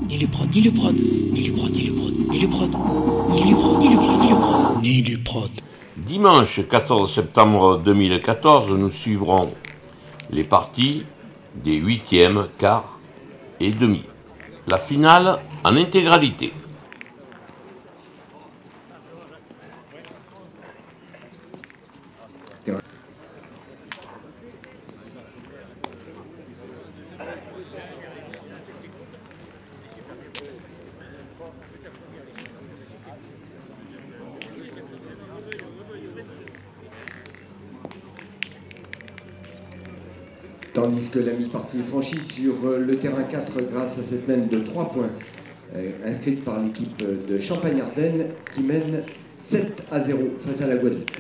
Ni les prod, ni les prod, ni les prod, ni les prod, ni les prod, ni les prod, ni les prod, ni les prod, ni les prod. Dimanche 14 septembre 2014, nous suivrons les parties des huitièmes, quarts et demi. La finale en intégralité. Tandis que la mi-partie est franchie sur le terrain 4 grâce à cette mène de 3 points inscrite par l'équipe de Champagne-Ardenne qui mène 7-0 face à la Guadeloupe.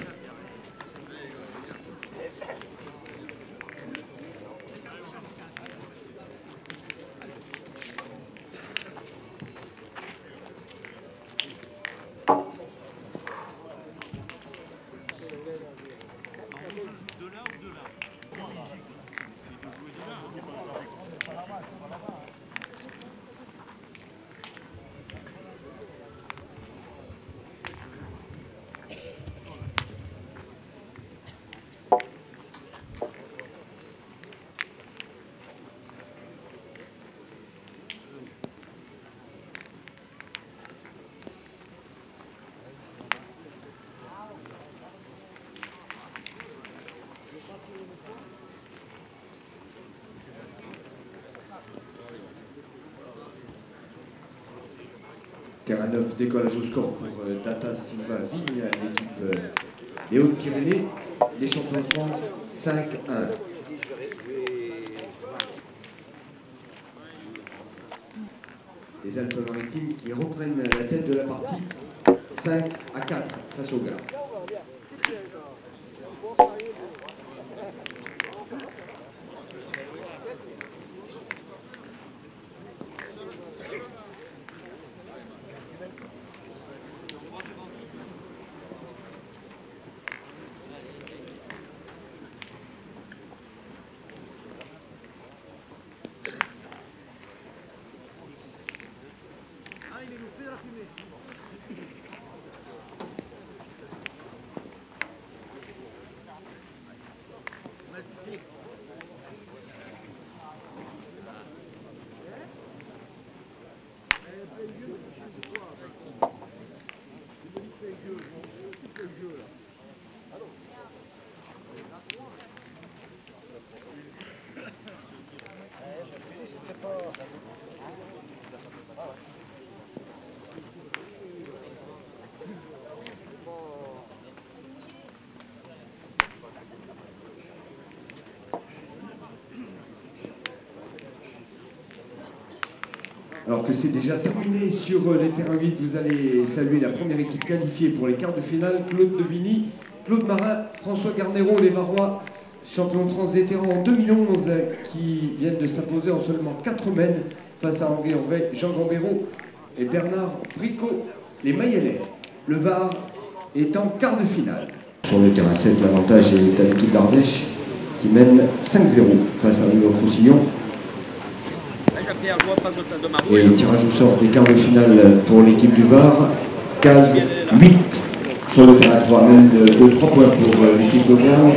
Terrain 9, décollage au score pour Tata Silva Vigne, l'équipe des Hautes-Pyrénées, les champions de France 5-1. Les Alpes-Maritimes qui reprennent la tête de la partie 5-4 face au Gard. Alors que c'est déjà terminé sur les terrains 8, vous allez saluer la première équipe qualifiée pour les quarts de finale, Claude Devigny, Claude Marin, François Garnero, les Varois, champions de France vétérans en 2011, qui viennent de s'imposer en seulement 4 mènes face à Henri Henry, Jean Gambero et Bernard Bricot, les Mayennais. Le Var est en quart de finale. Sur le terrain 7, l'avantage est à l'équipe d'Ardèche, qui mène 5-0 face à Rio Roussillon. Et tirage au sort des quarts de finale pour l'équipe du Var, case 8 sur le terrain 3, mène de 3 points pour l'équipe d'Auvergne.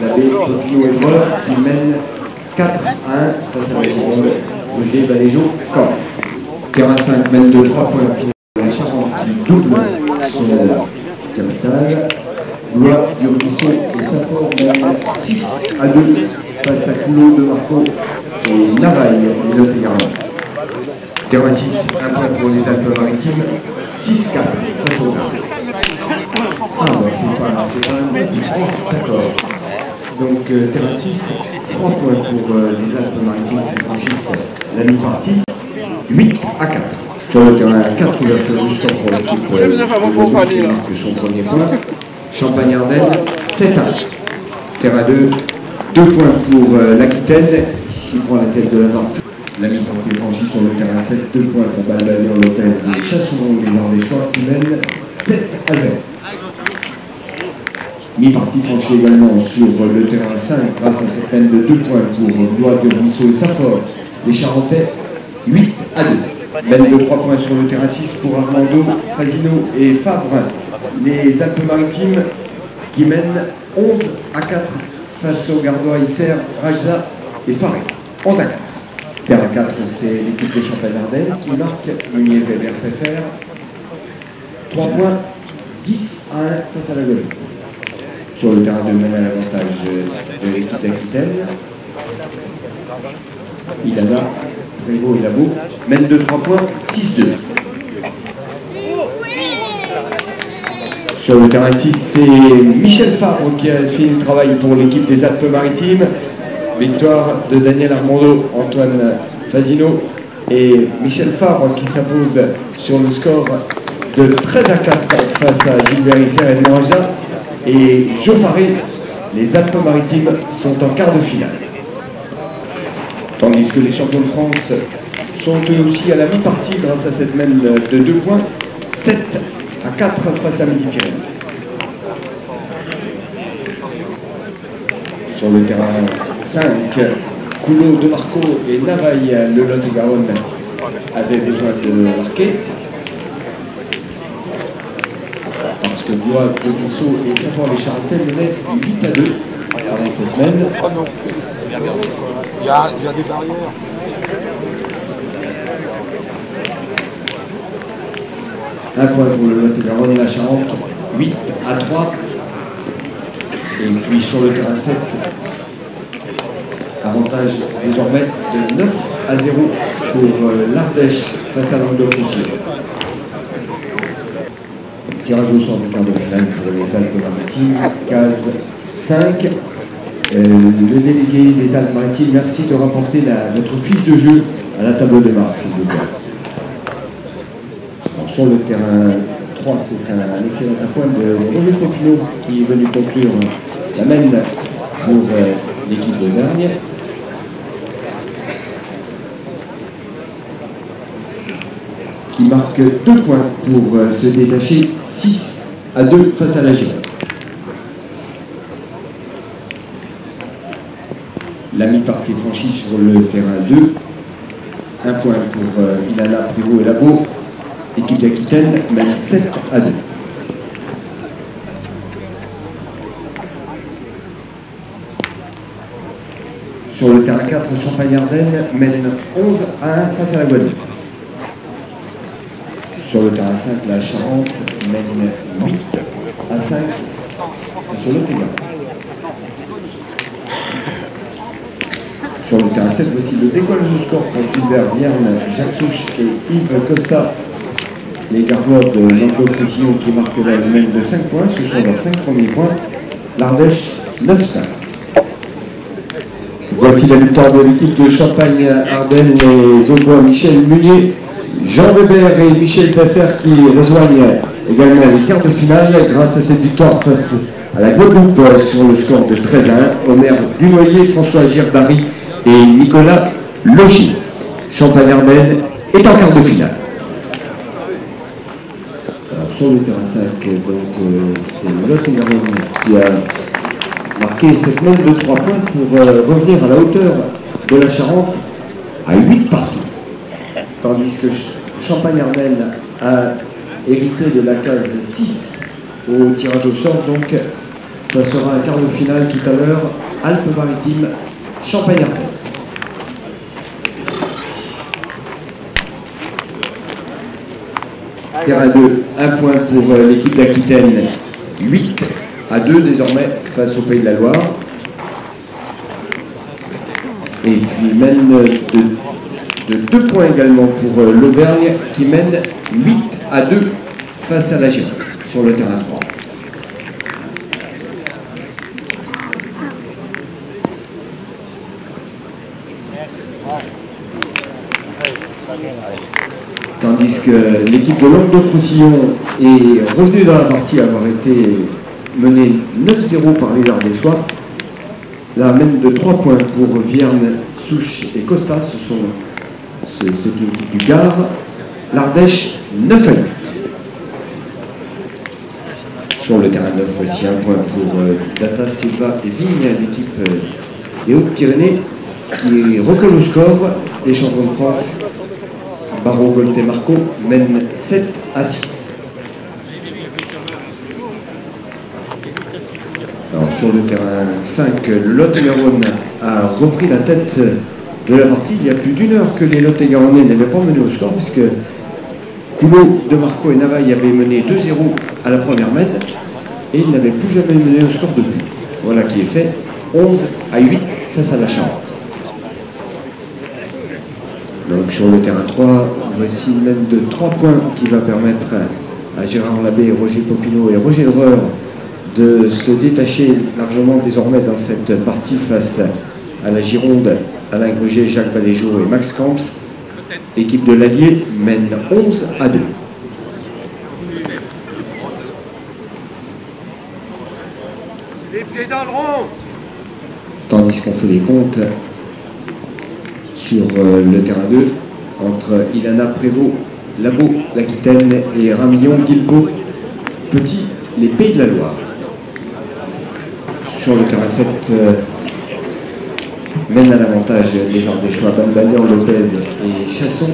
L'abbé Topino et Moll qui mène 4-1 face à la Gironde, Roger Baléjo Caen. Terrain 5 mène de 3 points pour la Charente qui double son capitale. Blois, du Ruisseau et Saint-Port mène 6-2 face à Coulot de Marco et Navaille et Le Pégarin. Terrain 6, 1 point pour les Alpes-Maritimes, 6-4 face au Gard. Ah bon, c'est pas un match, d'accord. Donc terrain 6, 3 points pour les Alpes-Maritimes qui franchissent la mi-partie, 8-4. Sur le terrain 4, ouverture du score pour l'équipe qui marque son premier point. Champagne-Ardenne, 7-1. Terrain 2, 2 points pour l'Aquitaine qui prend la tête de la partie. La mi-partie est franchie sur le terrain 7, 2 points pour Balbanian Lopez et Chasson des Ardéchois qui mènent 7-0. Mi-partie franchie également sur le terrain 5 grâce à cette peine de 2 points pour Blois, de Ruisseau et Saint-Port. Les Charentais, 8-2. Mène de 3 points sur le terrain 6 pour Armando, Fasino et Fabre. Les Alpes-Maritimes qui mènent 11 à 4 face aux Gardois Isère, Rajza et Faré. 11 à 4. Terrain 4, c'est l'équipe de Champagne-Ardenne qui marque. Munier Weber préfère. 3 points, 10 à 1 face à la Guadeloupe. Sur le terrain de mène à l'avantage de l'équipe d'Aquitaine. Ilana, Prévost et Labo mène de 3 points, 6-2. Sur le terrain 6, c'est Michel Fabre qui a fait le travail pour l'équipe des Alpes-Maritimes. Victoire de Daniel Armando, Antoine Fasino et Michel Fabre qui s'impose sur le score de 13 à 4 face à Gilbert Isère et Moraja. Et Jo Faré, les Alpes-Maritimes sont en quart de finale. Tandis que les champions de France sont eux aussi à la mi-partie grâce à cette mène de 2 points, 7 à 4 face à Midi-Pyrénées. Sur le terrain 5, Coulot, De Marco et Navaille, le Lot-et-Garonne avaient besoin de marquer. Parce que Blois, De Guissot et Saint-Paul-les-Charentaises menaient 8 à 2 avant cette mène. Oh non. Il y a des barrières. Un point pour le Lot-et-Garonne, la Charente, 8 à 3. Et puis sur le terrain 7, avantage désormais de 9 à 0 pour l'Ardèche face à Languedoc-Roussillon. Tirage au sort du quart de finale pour les Alpes-Maritimes, case 5. Le délégué des Alpes-Maritimes, merci de rapporter notre fiche de jeu à la table de marque, s'il vous plaît. Alors, sur le terrain 3, c'est un excellent appoint de Roger Popino qui est venu conclure la mène pour l'équipe d'Auvergne. Qui marque 2 points pour se détacher 6 à 2 face à la Gironde. La mi-partie franchie sur le terrain 2. 1 point pour Ilana, Prévost et Labo. L'équipe d'Aquitaine mène 7 à 2. Sur le terrain 4, Champagne-Ardenne mène 11 à 1 face à la Guadeloupe. Sur le terrain 5, la Charente mène 8 à 5 sur le Lot-et-Garonne. Sur le terrain 7, voici le décollage de score pour Gilbert Vierne, Jacques Souche et Yves Costa. Les Gardois de Languedoc-Roussillon qui marquent la mène de 5 points, ce sont leurs 5 premiers points. L'Ardèche 9-5. Voici la victoire de l'équipe de Champagne-Ardenne, les Audois Michel Munier, Jean Weber et Michel Peffer qui rejoignent également les quarts de finale grâce à cette victoire face à la Guadeloupe sur le score de 13 à 1. Omer Dunoyer, François Girbari et Nicolas Logi. Champagne-Ardenne est en quart de finale. Alors, sur le terrain 5, c'est le Lot-et-Garonne qui a marqué cette mène de 3 points pour revenir à la hauteur de la Charente à 8 partout. Tandis que Champagne-Ardenne a hérité de la case 6 au tirage au sort, donc ça sera un quart de finale tout à l'heure, Alpes-Maritimes, Champagne-Ardenne. Terrain 2, 1 point pour l'équipe d'Aquitaine, 8 à 2 désormais face au Pays de la Loire. Et puis mène de 2 points également pour l'Auvergne qui mène 8 à 2 face à la Gironde sur le terrain 3. Tandis que l'équipe de Languedoc-Roussillon est revenue dans la partie à avoir été menée 9-0 par les Ardéchois. La mène de 3 points pour Vierne, Souche et Costa, c'est une équipe du Gard. L'Ardèche 9 à 8. Sur le terrain 9, voici un point pour Data, Silva et Vigne, l'équipe des Hautes-Pyrénées qui recolle au score des champions de France Barreau Volté Marco mène 7 à 6. Alors, sur le terrain 5, le Lot-et-Garonne a repris la tête de la partie. Il y a plus d'une heure que les Lot-et-Garonnais n'avaient pas mené au score, puisque Coulot, De Marco et Navaille avaient mené 2-0 à la première mètre et ils n'avaient plus jamais mené au score depuis. Voilà qui est fait, 11 à 8 face à la Charente. Donc sur le terrain 3, voici une mène de 3 points qui va permettre à Gérard Labbé, Roger Popinot et Roger Dreur de se détacher largement désormais dans cette partie face à la Gironde, Alain Gruget, Jacques Valéjo et Max Camps. L'équipe de l'Allier mène 11 à 2. Les pieds dans le rond. Tandis qu'on fait les comptes sur le terrain 2 entre Ilana Prévost, Labo, l'Aquitaine et Ramillon, Guilbeault, Petit, les Pays de la Loire. Sur le terrain 7, mène à l'avantage des Ardéchois, Bambagnan, Lopez et Chasson,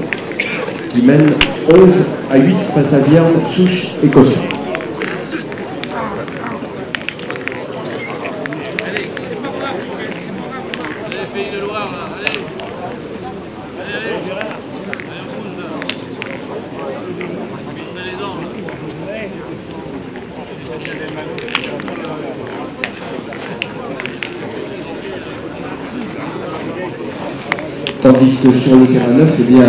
qui mènent 11 à 8 face à Vierne, Souche et Cosson. Tandis que sur le terrain 9, eh bien,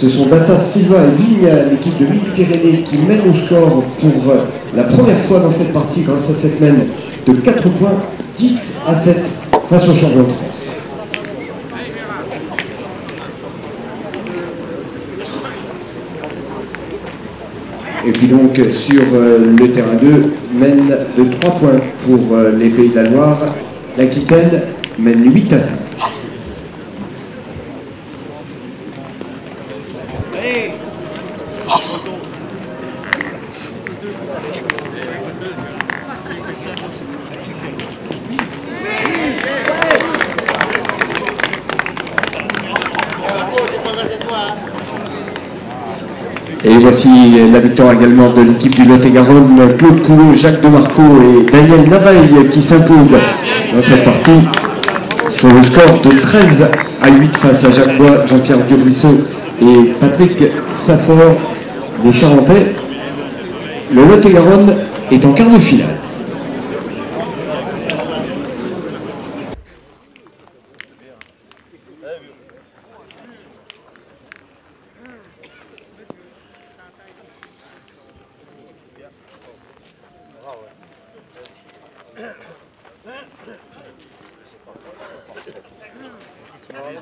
ce sont Data, Silva et Vigne, l'équipe de Midi-Pyrénées, qui mène au score pour la première fois dans cette partie grâce à cette mène de 4 points, 10 à 7 face au champion de France. Et puis donc sur le terrain 2, mène de 3 points pour les Pays de la Loire, l'Aquitaine mène 8 à 5. Et voici la victoire également de l'équipe du Lot-et-Garonne, Claude Coulot, Jacques De Marco et Daniel Navaille qui s'imposent dans cette partie sur le score de 13 à 8 face à Jacques Bois, Jean-Pierre Dubuisseau et Patrick Saffort des Charentais. Le Lot-et-Garonne est en quart de finale.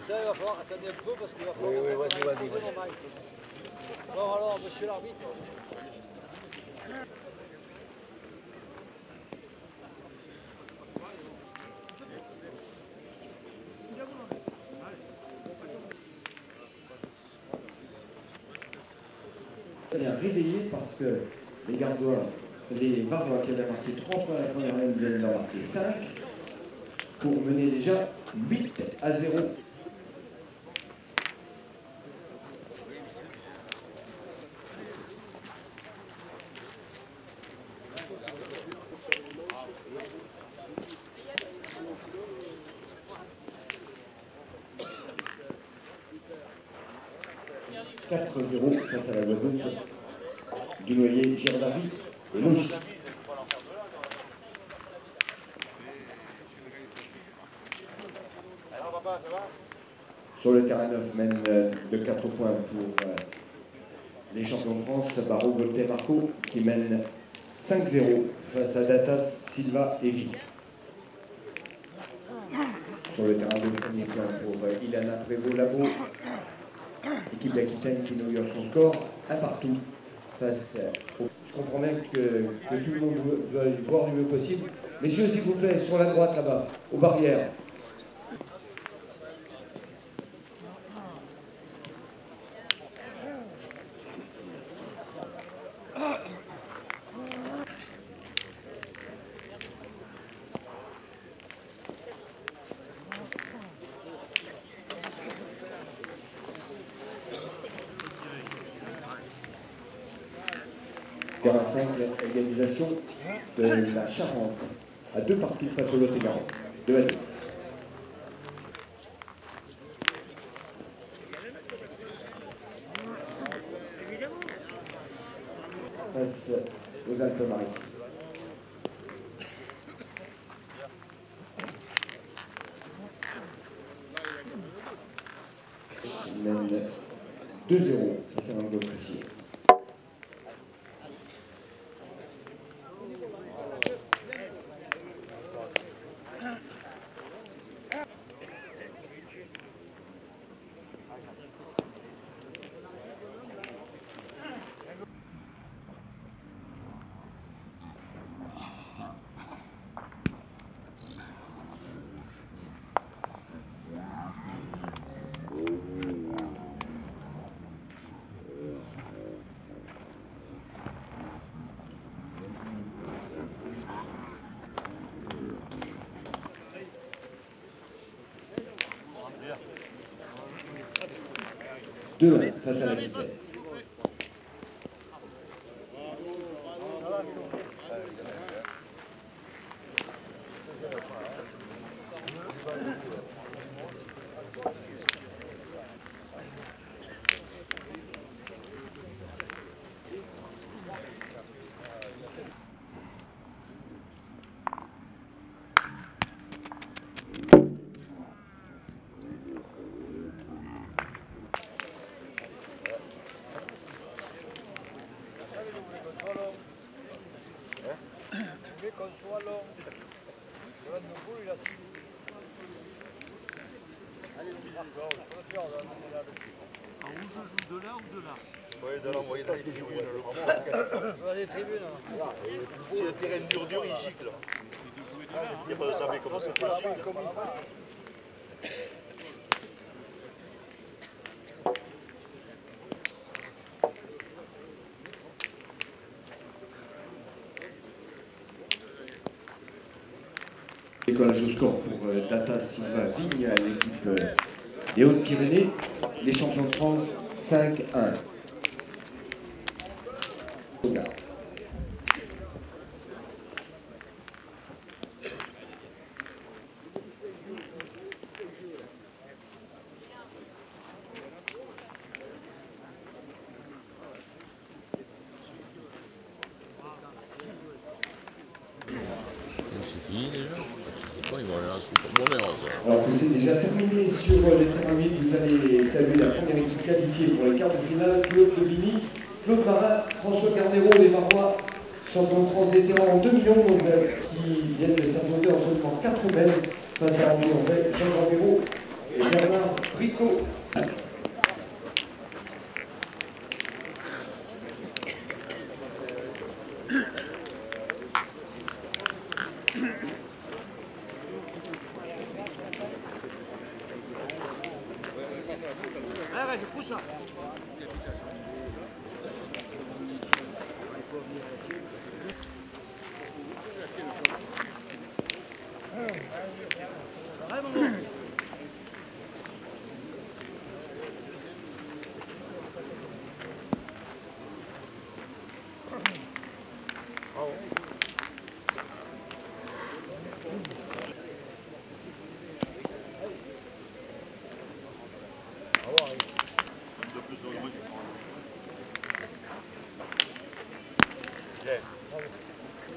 Il va falloir attendre un peu parce qu'il va falloir... Oui, vas-y. Bon alors, monsieur l'arbitre. Ça vient réveiller parce que les Gardois, les Bardois qui avaient marqué 3 fois à la première mène viennent d'en marquer 5 pour mener déjà 8 à 0. « 4-0 face à la Guadeloupe, Dunoyer, Girdari et Logis. Sur le terrain 9, mène de 4 points pour les champions de France, Barreau, Volté, Marco, qui mène 5-0 face à Datas, Silva et Vic. Sur le terrain 2, premier point pour Ilana Prévost, Labo, équipe d'Aquitaine qui inaugure son score, un partout face au... Je comprends bien que tout le monde veuille voir du mieux possible. Messieurs, s'il vous plaît, sur la droite là-bas, aux barrières. Terrain 5, égalisation de la Charente. À 2 partout face au Lot-et-Garonne. 2-2. Face aux Alpes-Maritimes. Il mène 2-0 face à l'Angleterre. Deux face à la vitesse. Consuelo. Il a suivi. Allez, d'accord, je peux faire là. Où je joue de là ou de là? Oui, de là, on voyait dans les tribunes. Dans les tribunes. Si le terrain dur, il gicle. Il n'y a pas de sablé comme ça. Décollage au score pour Data Silva Vigne à l'équipe des Hautes-Pyrénées, les champions de France 5-1. C'est fini déjà? Ils vont aller à la soupe. Bon, Alors que c'est déjà terminé sur les terrains vides, vous allez saluer la première équipe qualifiée pour les quarts de finale, Claude Levigny, Claude Marin, François Carnero, les Marois, champions de France vétérans en 2011, qui viennent de s'imposer en seulement 4 mètres face à Henri Henry, Jean Gambero et Bernard Bricot. Allez, je pousse ça. Allez, maman.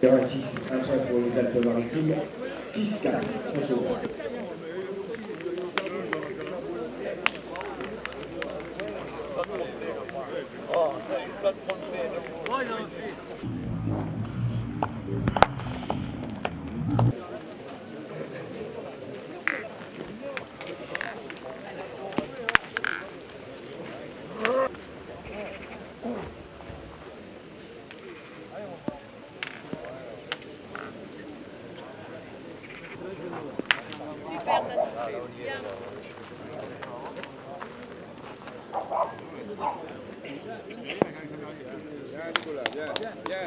Terrain 6, un point pour les Alpes-Maritimes, 6-4 face au Roi. Oh, il faut te tromper. Oh, il en a fait. Super, bien. Bien.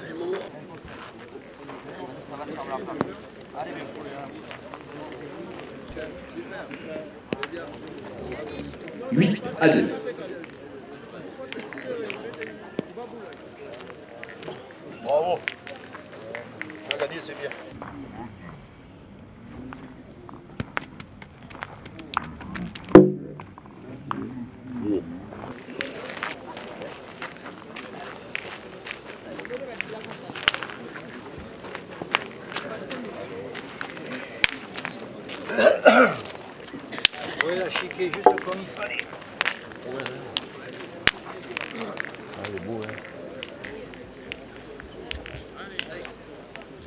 Allez, maman. 8-2. a chiqué juste comme il fallait. Ouais. Ah, il est beau, hein.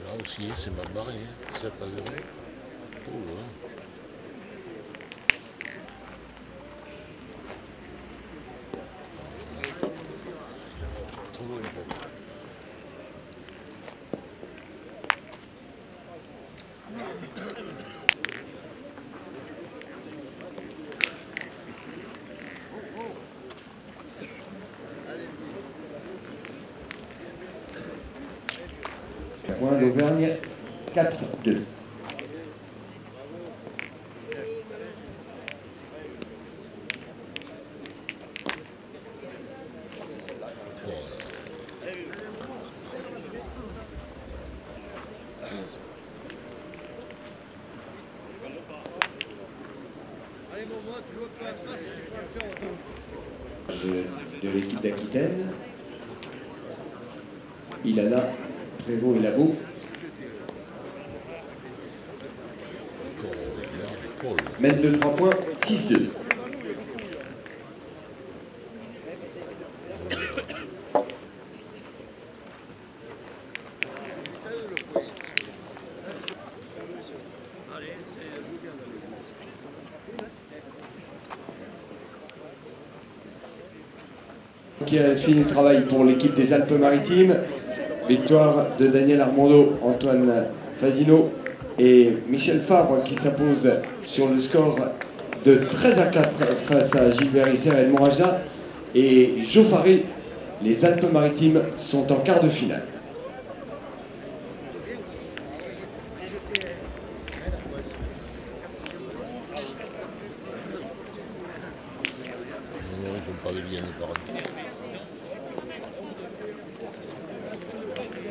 Là aussi, c'est mal barré, hein. 7-0. Oh, là. Trop loin, Point d'Auvergne, 4-2. Allez, mon vote, tu vois pas face, tu vas le faire autant. De l'équipe d'Aquitaine. Ilana, Prévost et Labo. Mène de 3 points, 6-2. Qui a fini le travail pour l'équipe des Alpes-Maritimes. Victoire de Daniel Armando, Antoine Fazino et Michel Fabre qui s'impose sur le score de 13-4 face à Gilbert Isser et Edmond Rajda. Et Geoffrey, les Alpes-Maritimes sont en quart de finale.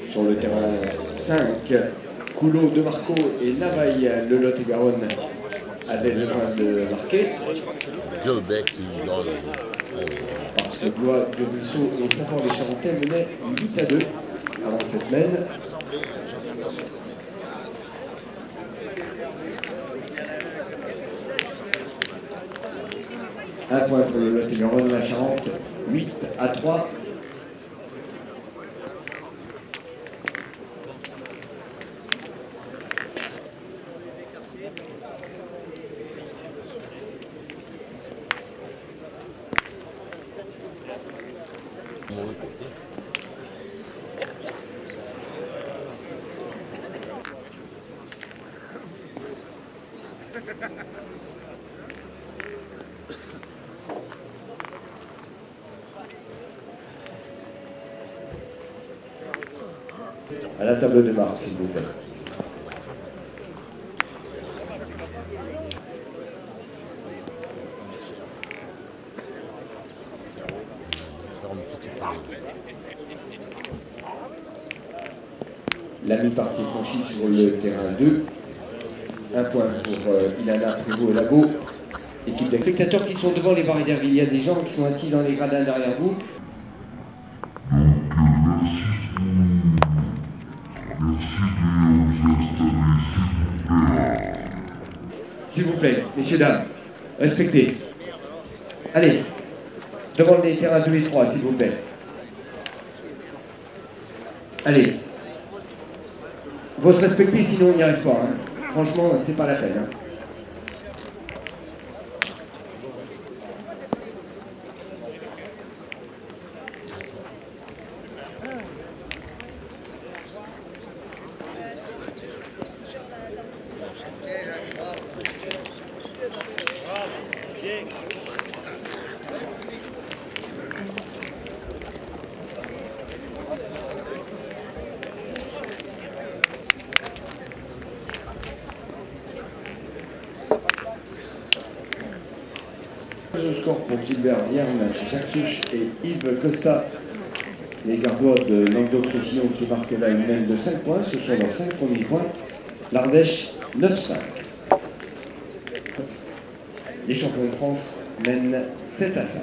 Sur le terrain 5, Coulot de Marco et Navaille, le Lot-et-Garonne avaient le droit de marquer. Deux becs, Parce que Blois de Buisseau et Saint-Fort-des-Charentais menaient 8-2 avant cette mène. Un point pour le Lot-et-Garonne, la Charente, 8-3. À la table de marque, s'il vous plaît. La mi-partie est franchie sur le terrain 2. Un point pour Ilana, Prévost et Labo. Équipe des spectateurs qui sont devant les barrières. Il y a des gens qui sont assis dans les gradins derrière vous. S'il vous plaît, messieurs, dames, respectez. Allez, devant les terrains 2 et 3, s'il vous plaît. Allez. Faut se respecter, sinon on n'y arrive pas. Hein. Franchement, c'est pas la peine. Hein. Le score pour Gilbert Vierne, Jacques Souche et Yves Costa. Les Gardois de Languedoc-Roussillon qui marquent là une mène de 5 points. Ce sont leurs 5 premiers points. L'Ardèche, 9-5. Les champions de France mènent 7-5.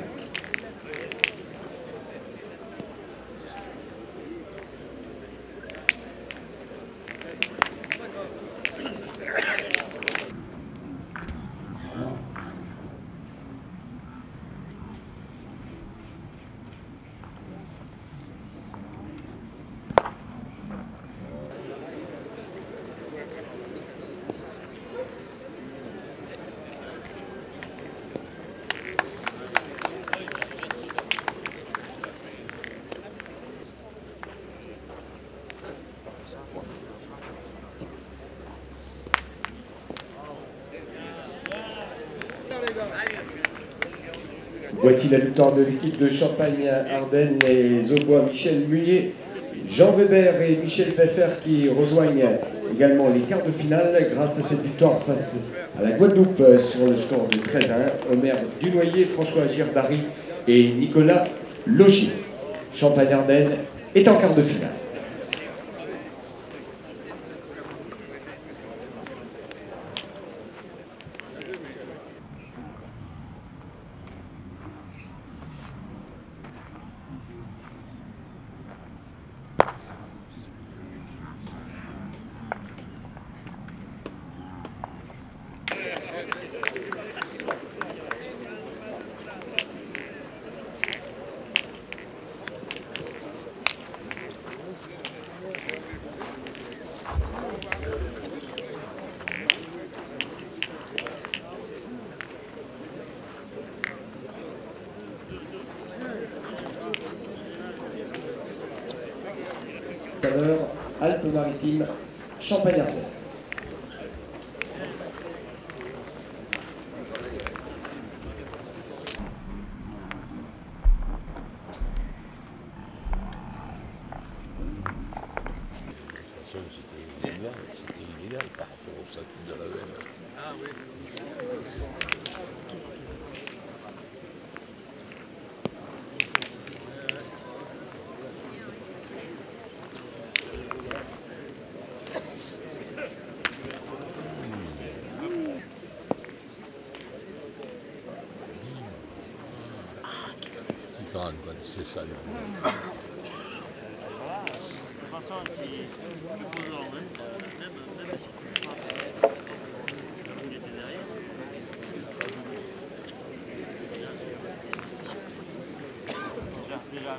Voici la victoire de l'équipe de Champagne-Ardenne, les Aubois Michel Mullier, Jean Weber et Michel Peffer qui rejoignent également les quarts de finale grâce à cette victoire face à la Guadeloupe sur le score de 13-1. Omer Dunoyer, François Girdari et Nicolas Logier. Champagne-Ardenne est en quart de finale. Alpes-Maritimes, Champagne-Ardenne. C'était illégal par rapport au statut de la veine. Ah oui. C'est ça. De toute façon, si il était derrière. Déjà.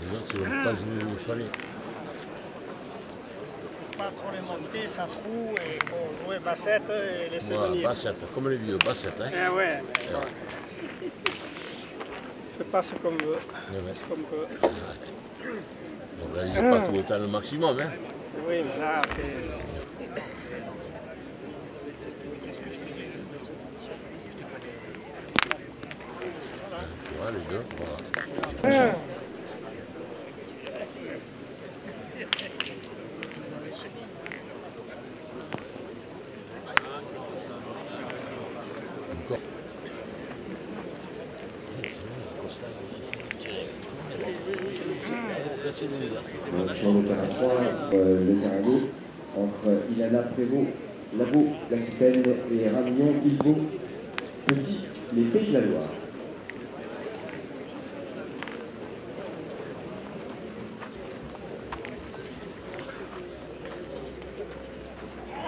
Les autres, pas où il fallait. Pas trop les monter, ça troue et il faut jouer bassette et laisser venir. Bassette, comme les vieux, bassette. Hein. Eh ouais. C'est pas ce qu'on veut. C'est ce qu'on peut. On ne réalise pas tout le temps le maximum. Hein. Oui, mais là, c'est... Voilà, les deux, voilà. Sur le terrain 3, le terrain gauche, entre Ilana Prévost, Labo, l'Aquitaine et Ramillon, Guilbault, Petit, les Pays de la Loire.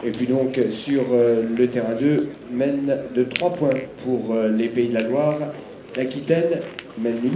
Et puis donc sur le terrain 2, mène de 3 points pour les Pays de la Loire, l'Aquitaine mène lui.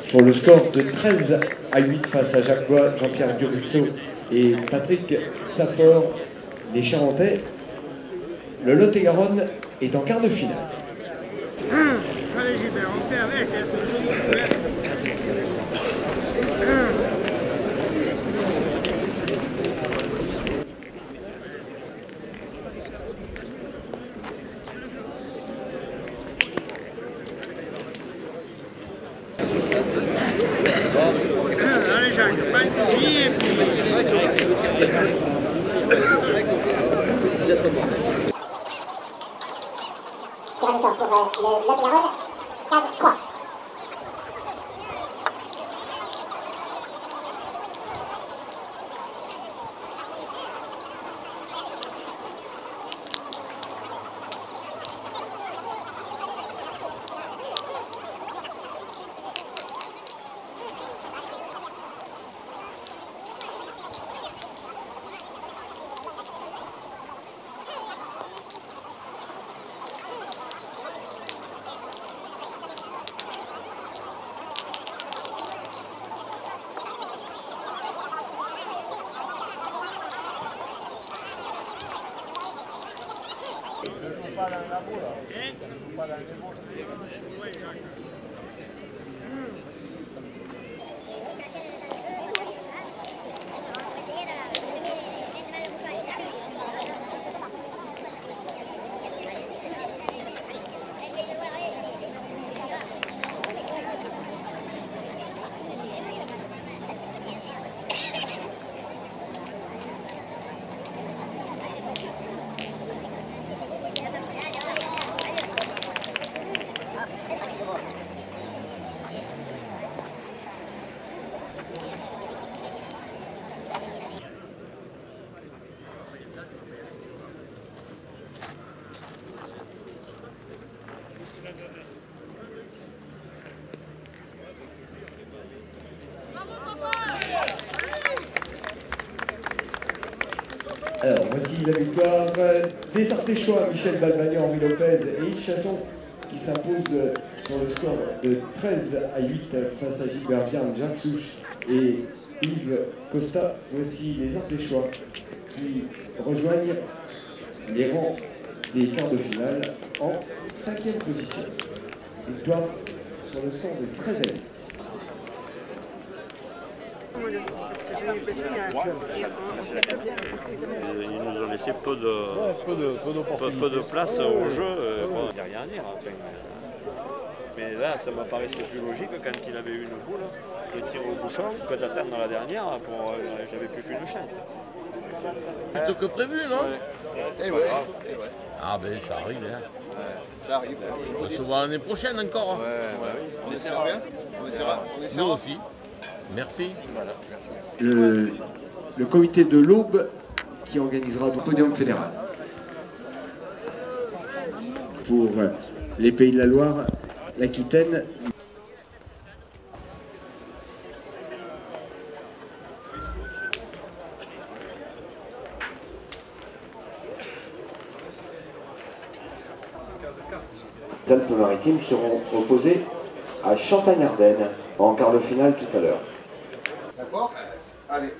Sur le score de 13-8 face à Jacques Bois, Jean-Pierre Duruxo et Patrick Saffort, les Charentais, le Lot-et-Garonne est en quart de finale. Allez Gilbert, on fait avec, c'est le jeu de Alors, voici la victoire des Artéchois, Michel Balbagnan, Henri Lopez et Yves Chasson, qui s'imposent sur le score de 13-8 face à Gilbert Vierne, Jacques Souche et Yves Costa. Voici les Artéchois qui rejoignent les rangs des quarts de finale en 5e position. Victoire sur le score de 13-8. Ils nous ont laissé peu de place au jeu. Bon, il n'y a rien à dire. Enfin, mais là, ça m'apparaissait plus logique quand il avait eu une boule de tirer au bouchon que d'attendre dans la dernière pour j'avais plus qu'une chance. Plutôt que prévu, non? Et ouais. Ah ben ça arrive, hein. Ça arrive. On se voit l'année prochaine encore. On essaiera bien. Nous aussi. Merci. Voilà, merci. Le comité de l'Aube qui organisera le podium fédéral. Pour les Pays de la Loire, l'Aquitaine. Les Alpes-Maritimes seront opposées à Champagne-Ardenne en quart de finale tout à l'heure. D'accord? Allez.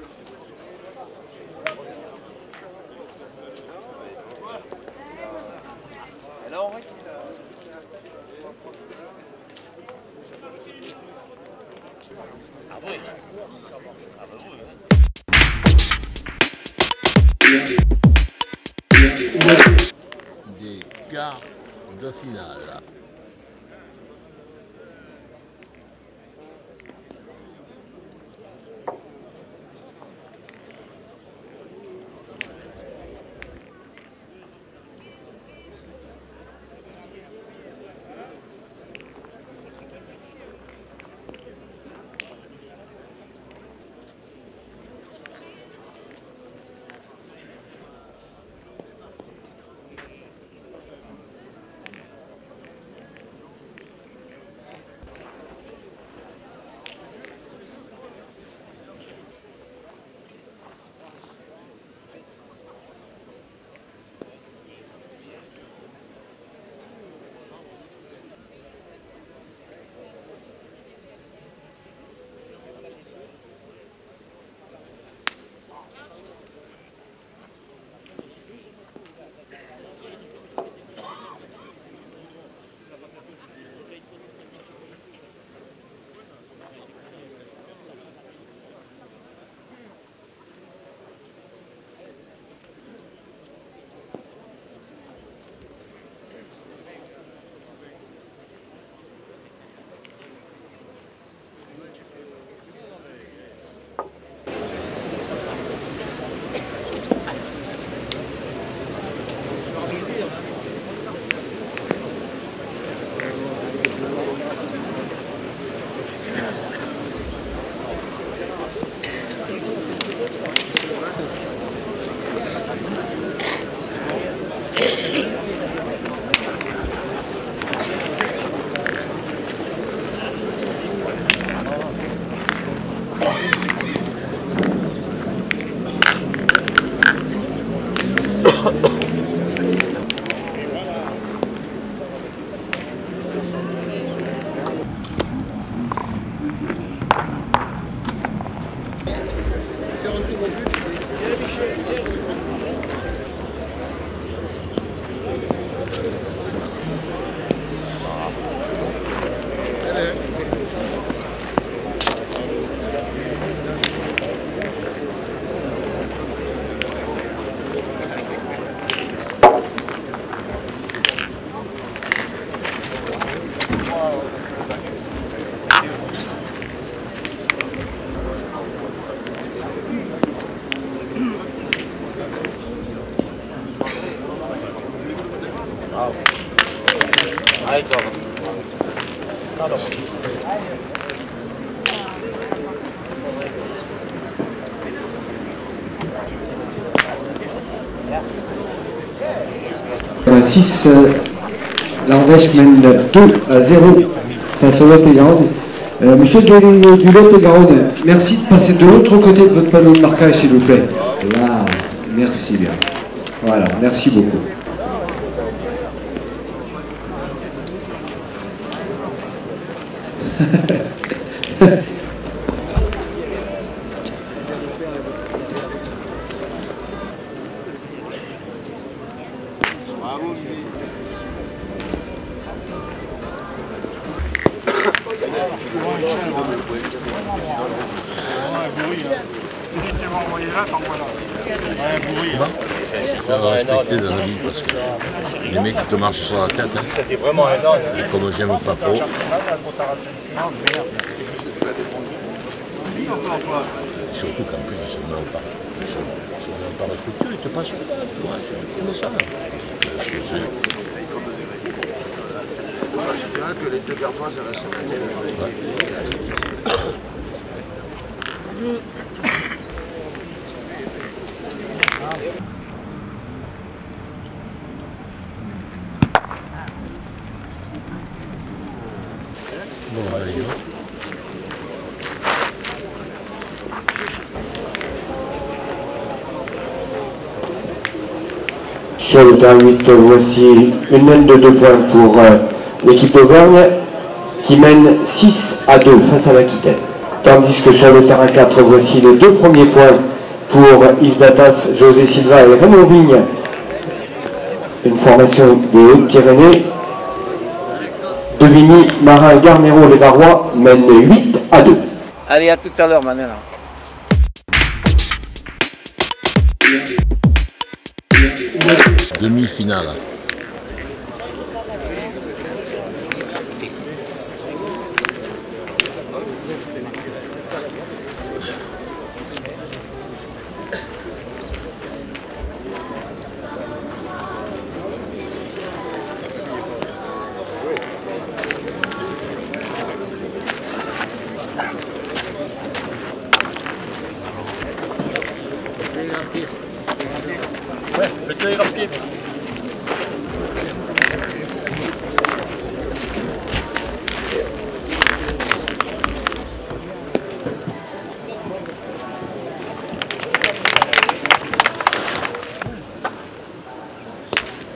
Des quarts de finale. 6, l'Ardèche mène 2-0 face au Lot-et-Garonne. Monsieur du Lot-et-Garonne, merci de passer de l'autre côté de votre panneau de marquage, s'il vous plaît. Là, merci bien. Voilà, merci beaucoup. Il faut respecter dans la vie parce que les mecs qui te marchent sur la tête, hein, et comme j'aime pas trop. Surtout qu'en plus, ils sont par la culture, ils te passent sur le bas, comme ça. Je dirais que les deux gardoises, elles sont bien jouées. Bon, allez, go. Sur le terrain 8, voici une mène de 2 points pour l'équipe d'Auvergne qui mène 6-2 face à l'Aquitaine. Tandis que sur le terrain 4, voici les 2 premiers points pour Yves Datas, José Silva et Raymond Vigne. Une formation des Hautes-Pyrénées. Devigny, Marin, Garnero, les Varois mènent 8-2. Allez, à tout à l'heure, Manuel. Demi-finale.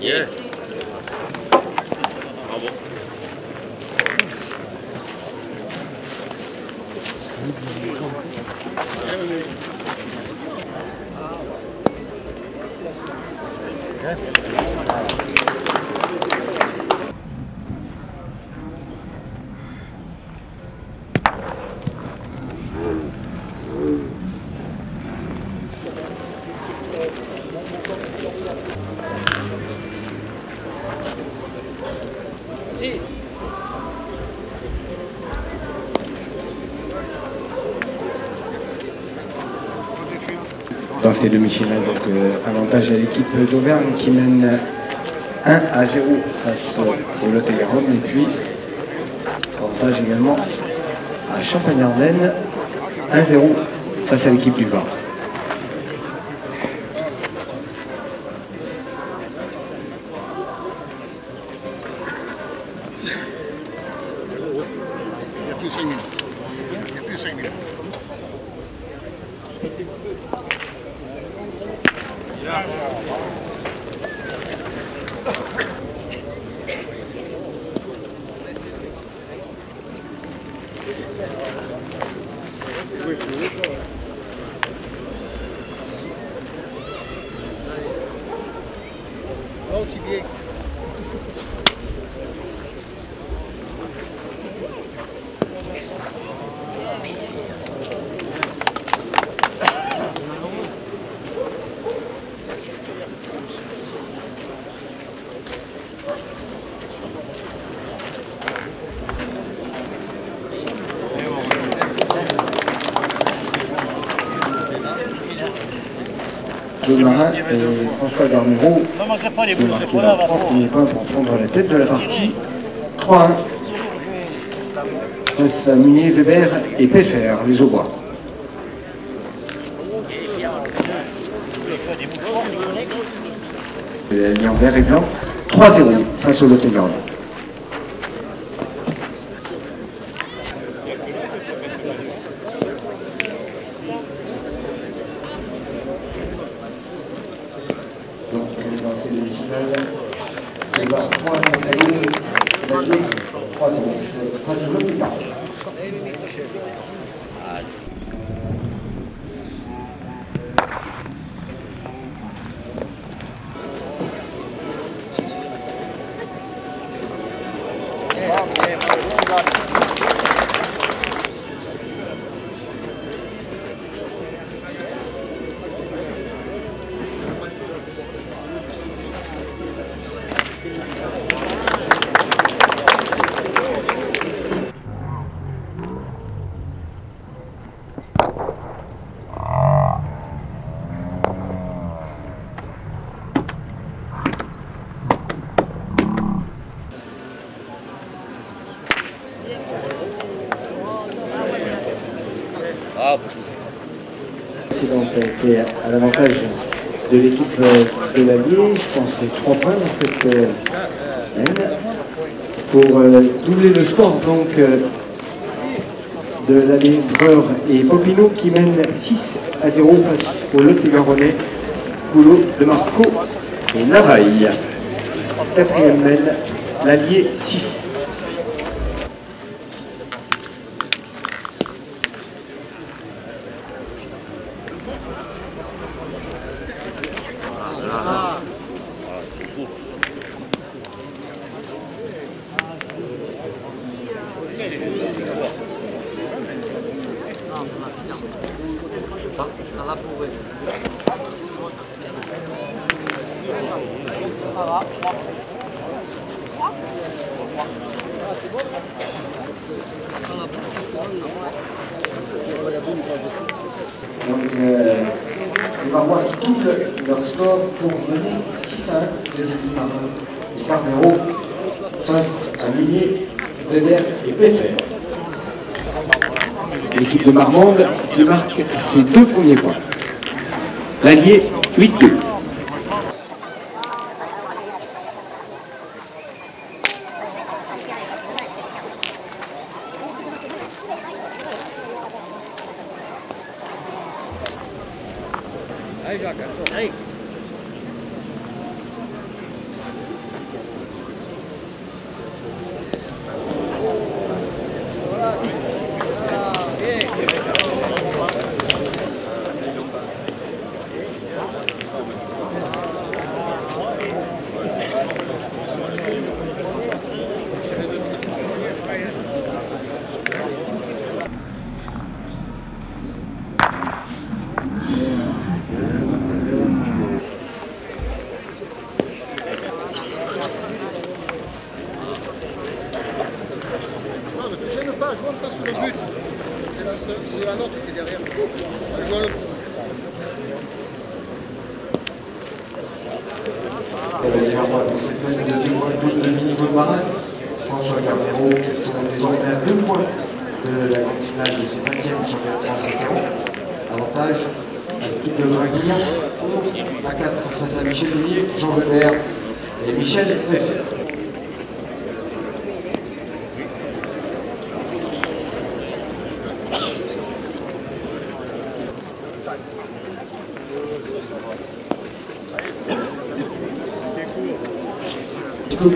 Yeah. Bravo. Dans ces demi-finales, donc avantage à l'équipe d'Auvergne qui mène 1-0 face au Lot-et-Garonne, et puis avantage également à Champagne-Ardenne 1-0 face à l'équipe du Var. Il n'y a plus 5 minutes. Il n'y a plus 5 minutes. aussi bien. Marin et François Garnero qui ont marqué leurs 3 premiers points pour prendre la tête de la partie. 3-1 face à Munier, Weber et Peffer, les Aubois. Elle est en vert et blanc. 3-0 face au Lot-et-Garonne. Donc dans ces demi-finales, il va 3 face à Lille, la Ligue 3-0 face au Lot-et-Garonne. L'accident a été à l'avantage de l'équipe de l'Allier, je pense que c'est 3 points dans cette haine, pour doubler le score donc de l'Allier Breur et Popino qui mène 6-0 face au Lot-et-Garonnais, Goulot de Marco et Navaille. 4e mène l'Allier 6. Donc, les Marois qui doublent leur score pour mener 6-1 de l'équipe Marin et Carnero face à Munier, Weber et Peffer. L'équipe de Marmande qui marque ses 2 premiers points. L'Allier 8-2. Allez Jacques, allez. Face sur le but, c'est la nôtre qui est derrière. Les Marois dans cette phase de 2 points de mini-goal marin. François Garnero qui sont désormais à 2 points de la grande finale de ses 20e championnat de France vétéran. Avantage à l'équipe de Draguignan, 11-4 face à Michel Munier, Jean Weber et Michel Peffer.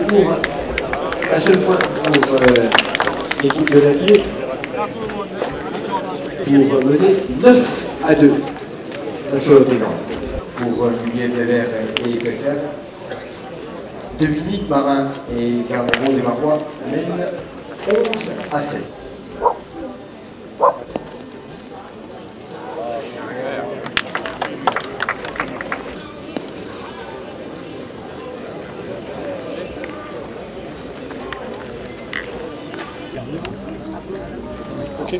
Pour un seul point pour l'équipe de l'Allier pour mener 9-2 face au Lot-et-Garonne. Pour Julien Weber et Peffer, de Philippe Marin et Garnero des Marois mènent 11-7. Ok.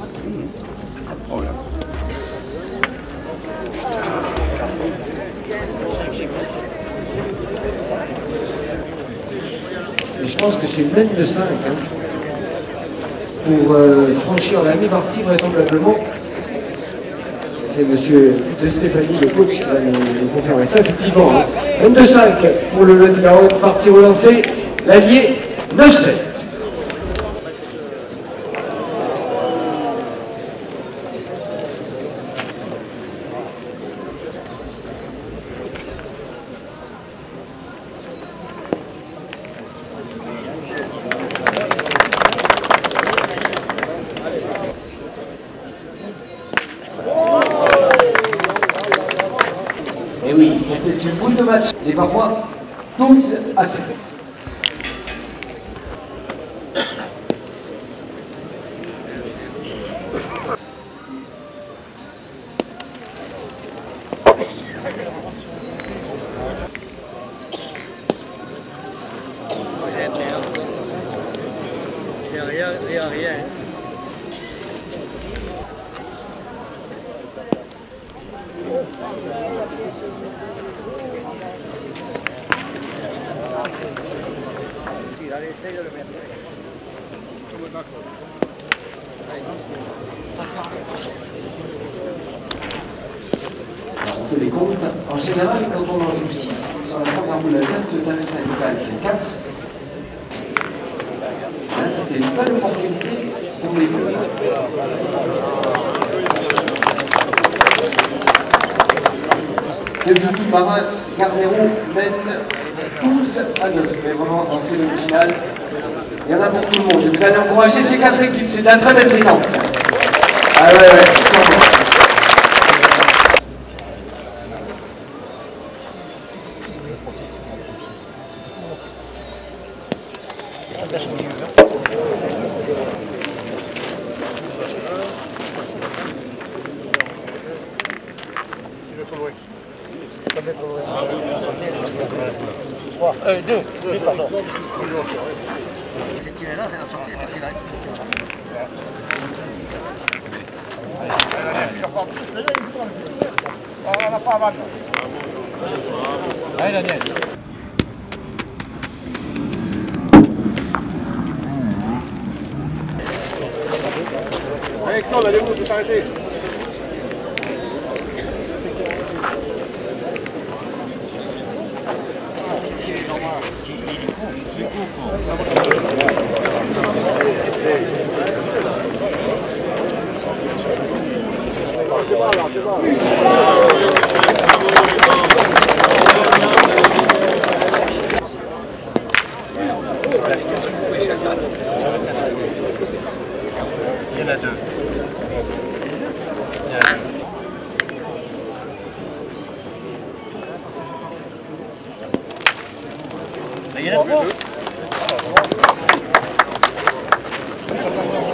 Oh là. Et je pense que c'est une mène de 5 pour franchir la mi-partie vraisemblablement. C'est monsieur De Stéphanie, le coach, qui va nous confirmer ça effectivement. 22-5 pour le Lot-et-Garonne, partie relancée, l'allié 9-7. Et oui, c'était une boule de match. Les Varois, 12-7. Rien. Alors, on fait les comptes. En général, quand on en joue 6 sur la première boule à case, le tarif syndical c'est 4. Là, c'était une bonne opportunité pour les bleus. Philippe Marin, Garnero mène 12-9. Mais vraiment, dans ces demi-finales, il y en a pour tout le monde. Et vous allez encourager ces 4 équipes. C'est un très bel bilan. Ah ouais. Deux, pardon. J'ai tiré là, c'est la sortie, parce qu'il a On n'a pas à battre. Allez, Daniel. Allez, Claude, allez-vous, vous arrêtez. Il y en a deux. Il y en a trois.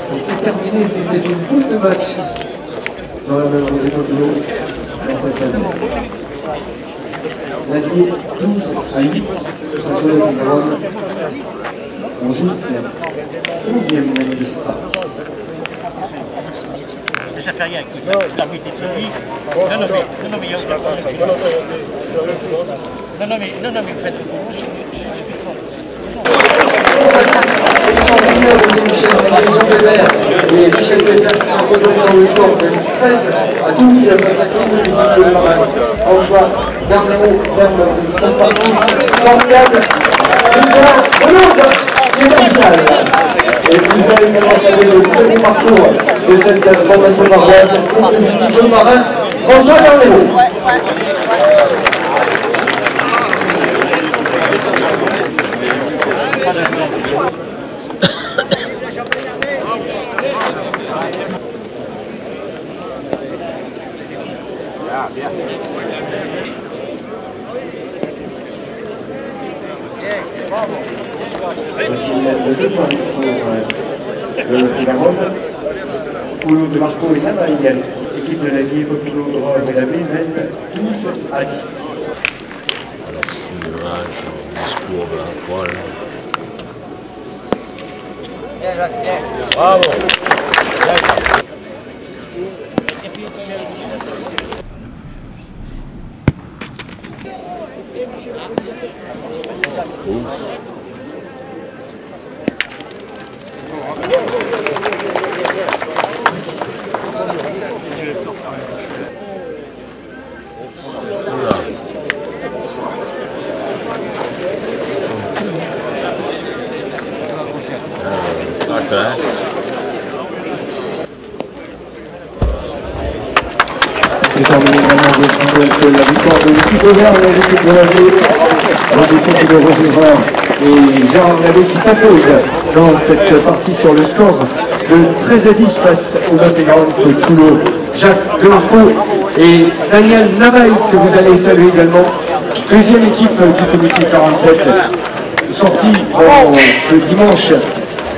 C'était terminé, c'était une boule de match dans la même région de l'eau dans cette année. L'allié 12-8 face au Lot-et-Garonne. On joue la 11e année de cette partie. Mais ça fait rien, écoute, l'arbitre est fini. Non, mais il y a aucun problème. Non, mais vous faites le boulot, c'est Jean Weber et Michel Weber qui sont revenus dans le score de 13-12 face à 15 minutes de Marin. François Garnero terme cette partie formidable. Victoire Hollande qui est en finale. Et vous allez également saluer le second parcours de cette formation maroise contre l'équipe de Marin, François Garnero. bien. Voici le 2 points pour le Lot-et-Garonne. Paulo de Marco et Navaille, équipe de l'Allier Popino Droit et la B, mène 12 à 10. Discours de la poêle. Bravo. C'est terminé maintenant de la victoire de l'équipe Auvergne et l'équipe de l'Allier. Roger de Roger Vin et Gérard Labbé qui s'impose dans cette partie sur le score de 13 à 10 face au Lot-et-Garonne de Toulon. Jacques Demarco et Daniel Navaille que vous allez saluer également. Deuxième équipe du comité 47 sortie ce dimanche